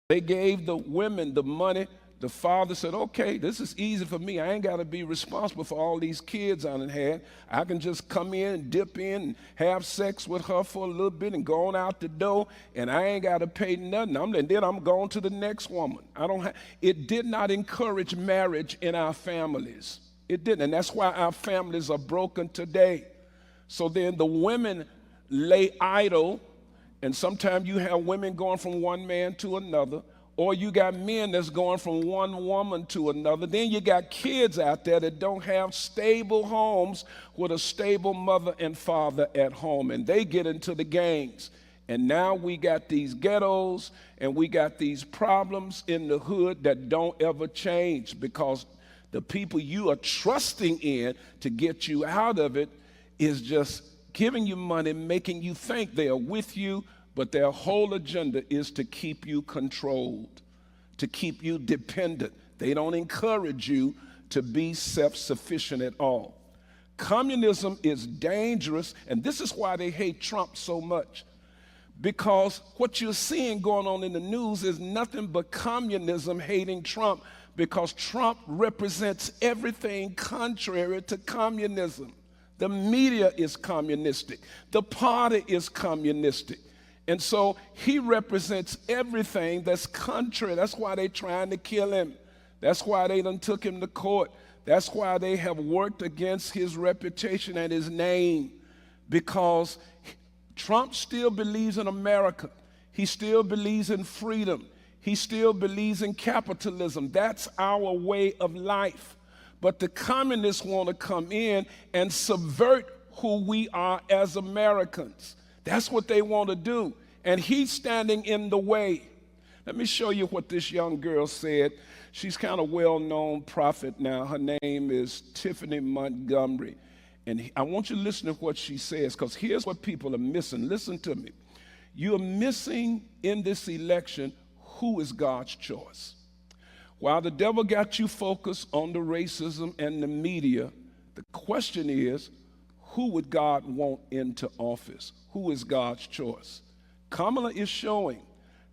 They gave the women the money. The father said, okay, this is easy for me. I ain't got to be responsible for all these kids I done had. I can just come in and dip in and have sex with her for a little bit and go on out the door, and I ain't got to pay nothing. And then I'm going to the next woman. It did not encourage marriage in our families. It didn't, and that's why our families are broken today. So then the women lay idle, and sometimes you have women going from one man to another, or you got men that's going from one woman to another. Then you got kids out there that don't have stable homes with a stable mother and father at home, and they get into the gangs. And now we got these ghettos, and we got these problems in the hood that don't ever change, because the people you are trusting in to get you out of it is just giving you money, making you think they are with you, but their whole agenda is to keep you controlled, to keep you dependent. They don't encourage you to be self-sufficient at all. Communism is dangerous, and this is why they hate Trump so much, because what you're seeing going on in the news is nothing but communism hating Trump, because Trump represents everything contrary to communism. The media is communistic. The party is communistic. And so he represents everything that's contrary. That's why they're trying to kill him. That's why they done took him to court. That's why they have worked against his reputation and his name, because Trump still believes in America. He still believes in freedom. He still believes in capitalism. That's our way of life. But the communists want to come in and subvert who we are as Americans. That's what they want to do. And he's standing in the way. Let me show you what this young girl said. She's kind of well-known prophet now. Her name is Tiphani Montgomery. And I want you to listen to what she says, because here's what people are missing. Listen to me. You're missing in this election who is God's choice. While the devil got you focused on the racism and the media, the question is, who would God want into office? Who is God's choice? Kamala is showing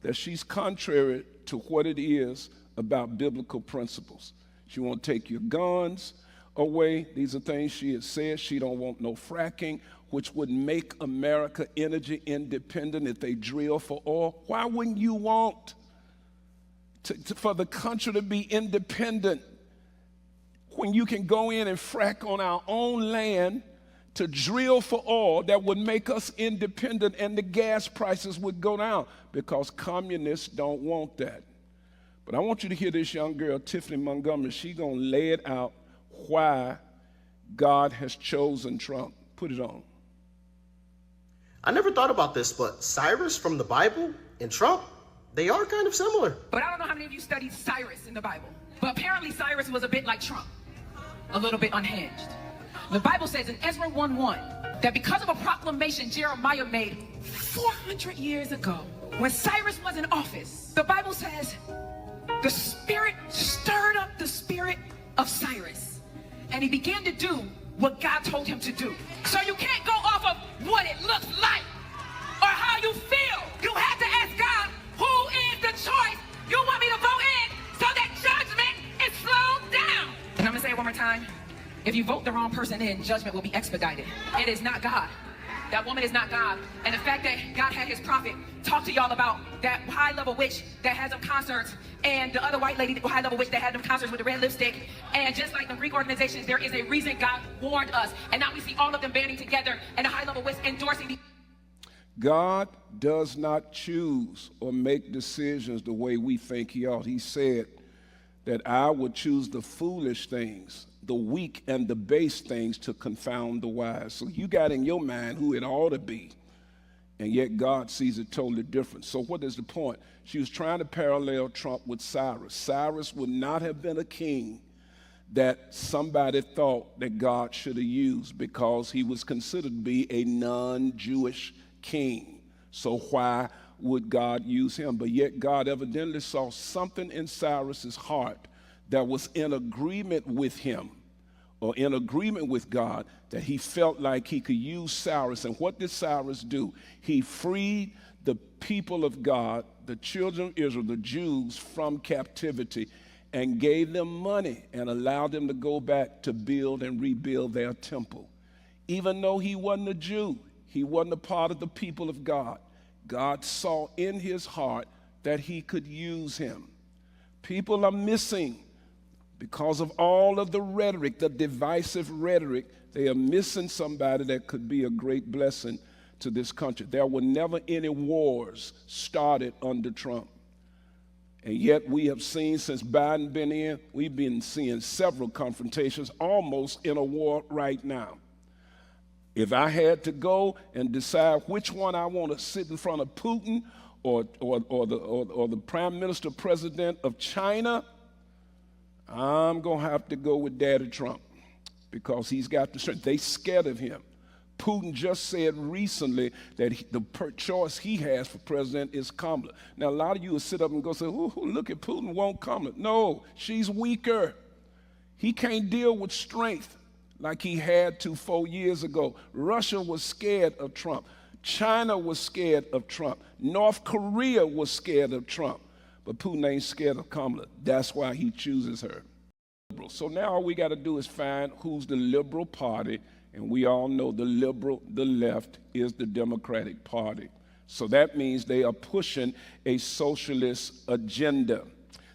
that she's contrary to what it is about biblical principles. She won't take your guns away. These are things she has said. She don't want no fracking, which would make America energy independent if they drill for oil. Why wouldn't you want for the country to be independent when you can go in and frack on our own land to drill for oil that would make us independent, and the gas prices would go down? Because communists don't want that. But I want you to hear this young girl, Tiphani Montgomery. She's going to lay it out why God has chosen Trump. Put it on. I never thought about this, but Cyrus from the Bible and Trump, they are kind of similar. But I don't know how many of you studied Cyrus in the Bible. But apparently Cyrus was a bit like Trump, a little bit unhinged. The Bible says in Ezra 1:1 that because of a proclamation Jeremiah made 400 years ago, when Cyrus was in office, the Bible says the Spirit stirred up the spirit of Cyrus, and he began to do what God told him to do. So you can't go off of what it looks like or how you feel. You have to ask God, who is the choice you want me to vote in, so that judgment is slowed down? And I'm gonna say it one more time. If you vote the wrong person in, judgment will be expedited. It is not God. That woman is not God. And the fact that God had his prophet talk to y'all about that high-level witch that has them concerts, and the other white lady, the high-level witch that had them concerts with the red lipstick, and just like the Greek organizations, there is a reason God warned us. And now we see all of them banding together, and the high-level witch endorsing the... God does not choose or make decisions the way we think he ought. He said that I would choose the foolish things, the weak and the base things, to confound the wise. So you got in your mind who it ought to be, and yet God sees it totally different. So what is the point? She was trying to parallel Trump with Cyrus. Cyrus would not have been a king that somebody thought that God should have used, because he was considered to be a non-Jewish king. So why would God use him? But yet God evidently saw something in Cyrus's heart that was in agreement with him, or in agreement with God that he felt like he could use Cyrus. And what did Cyrus do? He freed the people of God, the children of Israel, the Jews, from captivity, and gave them money and allowed them to go back to build and rebuild their temple. Even though he wasn't a Jew, he wasn't a part of the people of God, God saw in his heart that he could use him. People are missing because of all of the rhetoric, the divisive rhetoric. They are missing somebody that could be a great blessing to this country. There were never any wars started under Trump. And yet we have seen, since Biden been in, we've been seeing several confrontations, almost in a war right now. If I had to go and decide which one I want to sit in front of Putin or the Prime Minister President of China, I'm going to have to go with Daddy Trump because he's got the strength. They scared of him. Putin just said recently that the choice he has for president is Kamala. Now, a lot of you will sit up and go say, ooh, look at Putin, won't Kamala. No, she's weaker. He can't deal with strength like he had to 4 years ago. Russia was scared of Trump. China was scared of Trump. North Korea was scared of Trump. But Putin ain't scared of Kamala. That's why he chooses her. So now all we got to do is find who's the liberal party. And we all know the left is the Democratic Party. So that means they are pushing a socialist agenda.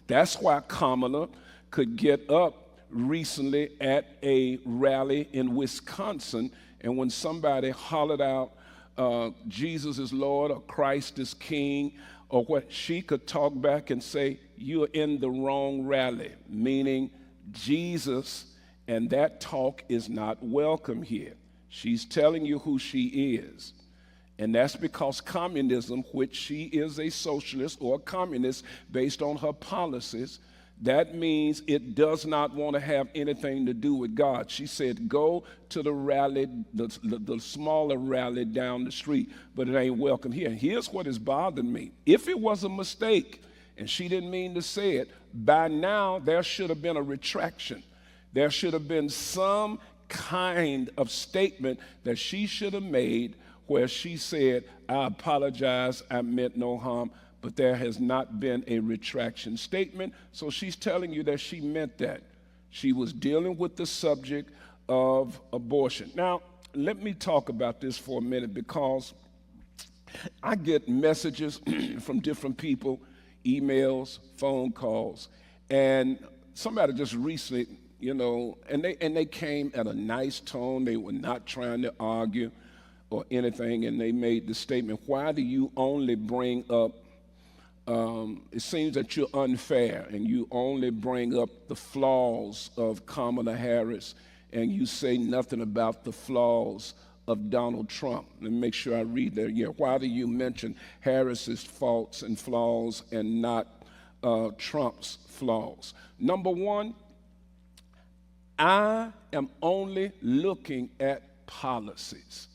That's why Kamala could get up recently at a rally in Wisconsin, and when somebody hollered out, Jesus is Lord or Christ is King, or what, she could talk back and say, you're in the wrong rally, meaning Jesus and that talk is not welcome here. She's telling you who she is. And that's because communism, which she is a socialist or a communist based on her policies, that means it does not want to have anything to do with God. She said, go to the rally, the smaller rally down the street, but it ain't welcome here. And here's what is bothering me. If it was a mistake and she didn't mean to say it, by now there should have been a retraction. There should have been some kind of statement that she should have made where she said, I apologize, I meant no harm, but there has not been a retraction statement. So she's telling you that she meant that. She was dealing with the subject of abortion. Now, let me talk about this for a minute because I get messages from different people, emails, phone calls, and somebody just recently, and they came at a nice tone. They were not trying to argue or anything, and they made the statement, why do you only bring up, it seems that you're unfair, and you only bring up the flaws of Kamala Harris, and you say nothing about the flaws of Donald Trump. Let me make sure I read that. Yeah, why do you mention Harris's faults and flaws and not Trump's flaws? Number one, I am only looking at policies.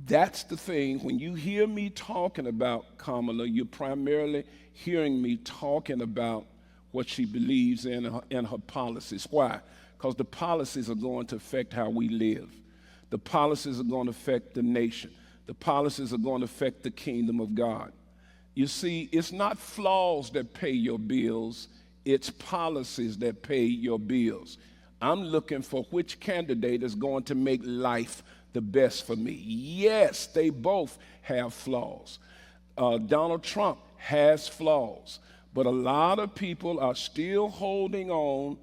That's the thing. When you hear me talking about Kamala, you're primarily hearing me talking about what she believes in her policies. Why? Because the policies are going to affect how we live. The policies are going to affect the nation. The policies are going to affect the kingdom of God. You see, it's not flaws that pay your bills. It's policies that pay your bills. I'm looking for which candidate is going to make life the best for me. Yes, they both have flaws. Donald Trump has flaws, but a lot of people are still holding on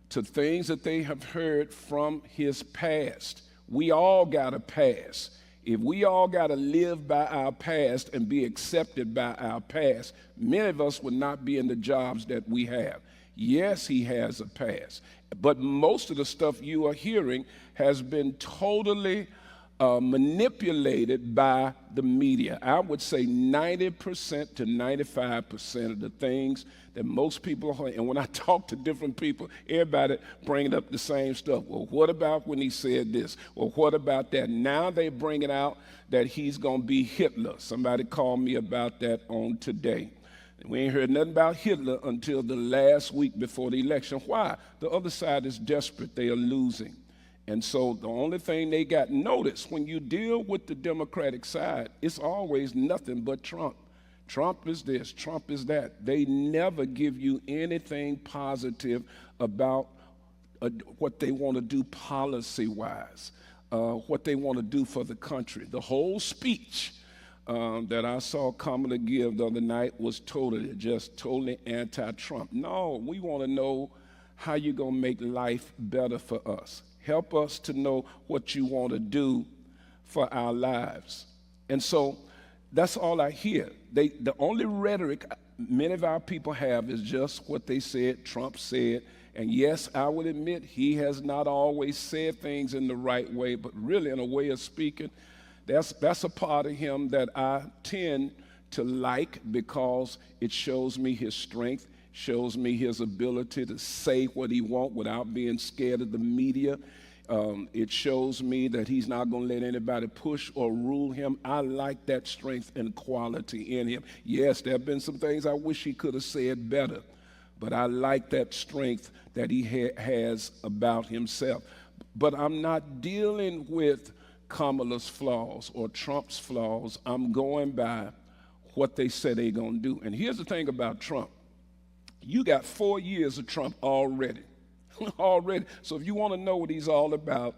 to things that they have heard from his past. We all got a past. If we all got to live by our past and be accepted by our past, many of us would not be in the jobs that we have. Yes, he has a past, but most of the stuff you are hearing has been totally manipulated by the media. I would say 90% to 95% of the things that most people are, and when I talk to different people, everybody bringing up the same stuff. Well, what about when he said this? Well, what about that? Now they bring it out that he's going to be Hitler. Somebody called me about that on Today. We ain't heard nothing about Hitler until the last week before the election. Why? The other side is desperate. They are losing. And so the only thing they got, notice, when you deal with the Democratic side, it's always nothing but Trump. Trump is this, Trump is that. They never give you anything positive about what they want to do policy-wise, what they want to do for the country. The whole speech that I saw Kamala give the other night was totally anti-Trump. No, we want to know how you're going to make life better for us. Help us to know what you want to do for our lives. And so that's all I hear. The only rhetoric many of our people have is just what they said, Trump said. And yes, I will admit he has not always said things in the right way, but really in a way of speaking, that's a part of him that I tend to like because it shows me his strength, shows me his ability to say what he wants without being scared of the media. It shows me that he's not going to let anybody push or rule him. I like that strength and quality in him. Yes, there have been some things I wish he could have said better, but I like that strength that he has about himself. But I'm not dealing with Kamala's flaws or Trump's flaws. I'm going by what they say they're going to do. And here's the thing about Trump. You got 4 years of Trump already. Already. So if you want to know what he's all about,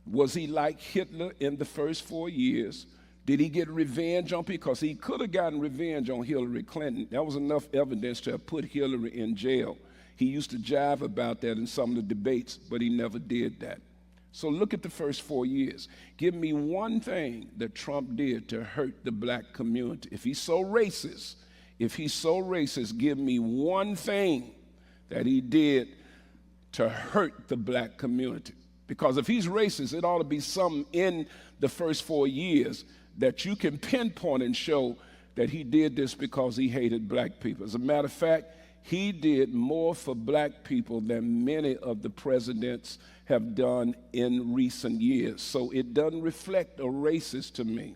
was he like Hitler in the first 4 years? Did he get revenge on people? Because he could have gotten revenge on Hillary Clinton. That was enough evidence to have put Hillary in jail. He used to jive about that in some of the debates, but he never did that. So look at the first 4 years. Give me one thing that Trump did to hurt the black community. If he's so racist, give me one thing that he did to hurt the black community. Because if he's racist, it ought to be something in the first 4 years that you can pinpoint and show that he did this because he hated black people. As a matter of fact, he did more for black people than many of the presidents have done in recent years. So it doesn't reflect a racist to me.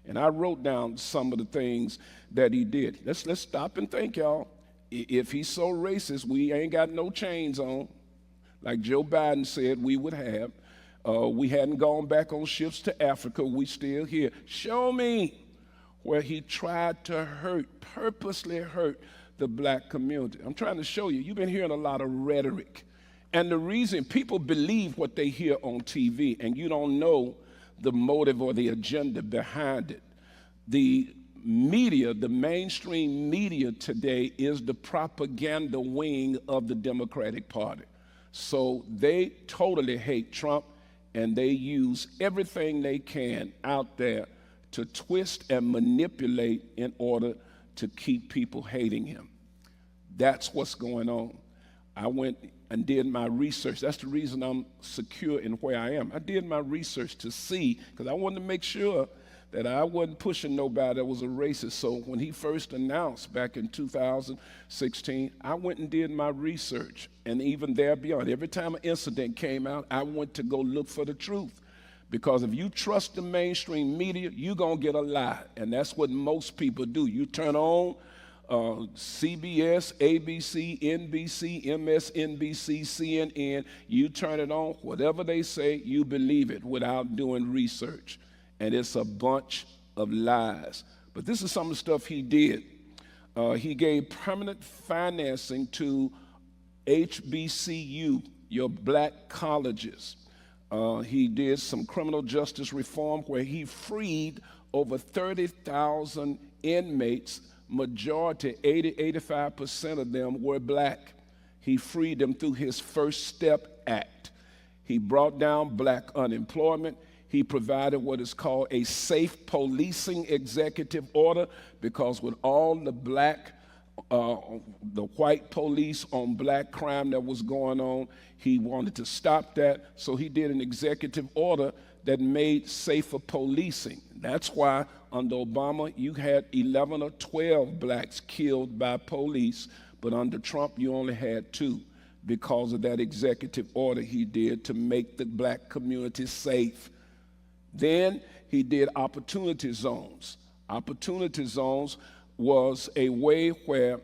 And I wrote down some of the things that he did. Let's stop and think, y'all. If he's so racist, we ain't got no chains on. Like Joe Biden said we would have. We hadn't gone back on ships to Africa. We still here. Show me where he tried to purposely hurt the black community. I'm trying to show you. You've been hearing a lot of rhetoric. And the reason people believe what they hear on TV, and you don't know the motive or the agenda behind it. The media, the mainstream media today is the propaganda wing of the Democratic Party. So they totally hate Trump, and they use everything they can out there to twist and manipulate in order to keep people hating him. That's what's going on. I went and did my research. That's the reason I'm secure in where I am. I did my research to see, because I wanted to make sure that I wasn't pushing nobody that was a racist. So when he first announced back in 2016, I went and did my research. And even there beyond, every time an incident came out, I went to go look for the truth. Because if you trust the mainstream media, you're going to get a lie. And that's what most people do. You turn on CBS, ABC, NBC, MSNBC, CNN, you turn it on, whatever they say, you believe it without doing research. And it's a bunch of lies. But this is some of the stuff he did. He gave permanent financing to HBCU, your black colleges. He did some criminal justice reform where he freed over 30,000 inmates. Majority, 85% of them were black. He freed them through his First Step Act. He brought down black unemployment. He provided what is called a safe policing executive order, because with all the white police on black crime that was going on, he wanted to stop that. So he did an executive order that made safer policing. That's why under Obama, you had 11 or 12 blacks killed by police, but under Trump, you only had 2 because of that executive order he did to make the black community safe. Then he did opportunity zones. Opportunity zones was a way where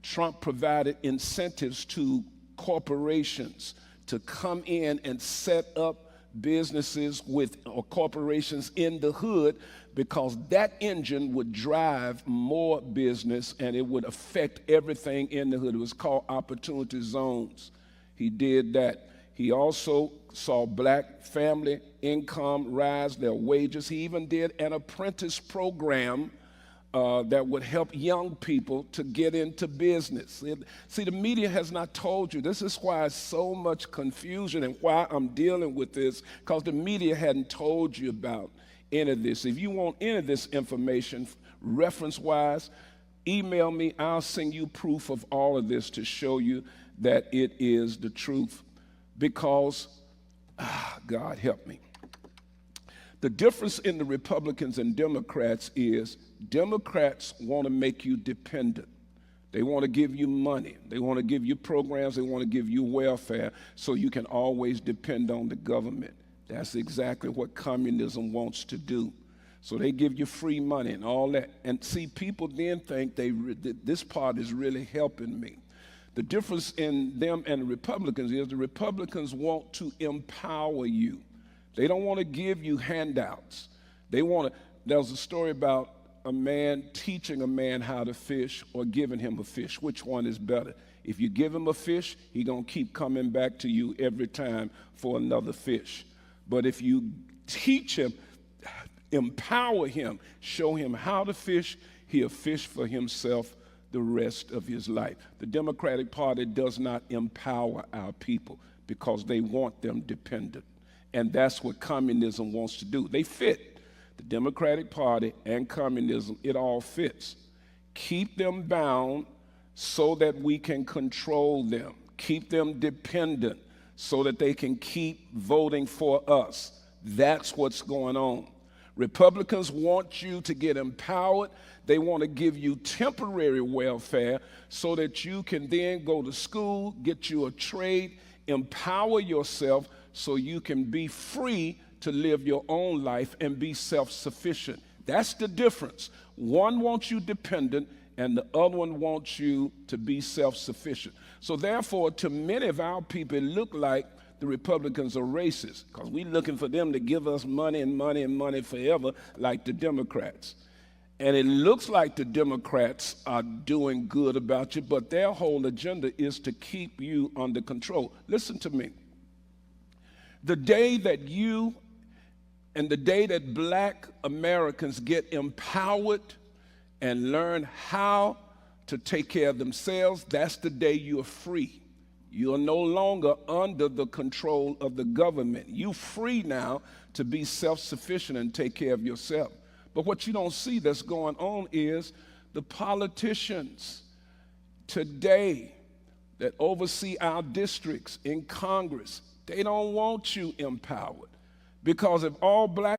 Trump provided incentives to corporations to come in and set up businesses or corporations in the hood, because that engine would drive more business and it would affect everything in the hood. It was called opportunity zones. He did that. He also saw black family income rise, their wages. He even did an apprentice program that would help young people to get into business. See, the media has not told you. This is why it's so much confusion and why I'm dealing with this, because the media hadn't told you about any of this. If you want any of this information, reference-wise, email me. I'll send you proof of all of this to show you that it is the truth. Because, God help me. The difference in the Republicans and Democrats is Democrats want to make you dependent. They want to give you money. They want to give you programs. They want to give you welfare so you can always depend on the government. That's exactly what communism wants to do. So they give you free money and all that. And see, people then think this part is really helping me. The difference in them and the Republicans is the Republicans want to empower you. They don't want to give you handouts. There was a story about a man teaching a man how to fish or giving him a fish. Which one is better? If you give him a fish, he's going to keep coming back to you every time for another fish. But if you teach him, empower him, show him how to fish, he'll fish for himself the rest of his life. The Democratic Party does not empower our people because they want them dependent. And that's what communism wants to do. They fit. The Democratic Party and communism, it all fits. Keep them bound so that we can control them. Keep them dependent so that they can keep voting for us. That's what's going on. Republicans want you to get empowered. They want to give you temporary welfare so that you can then go to school, get you a trade, empower yourself so you can be free to live your own life and be self-sufficient. That's the difference. One wants you dependent and the other one wants you to be self-sufficient. So therefore, to many of our people, it look like the Republicans are racist because we're looking for them to give us money and money and money forever like the Democrats. And it looks like the Democrats are doing good about you, but their whole agenda is to keep you under control. Listen to me. The day that you and the day that black Americans get empowered and learn how to take care of themselves, that's the day you're free. You are no longer under the control of the government. You're free now to be self-sufficient and take care of yourself. But what you don't see that's going on is the politicians today that oversee our districts in Congress, they don't want you empowered. Because if all black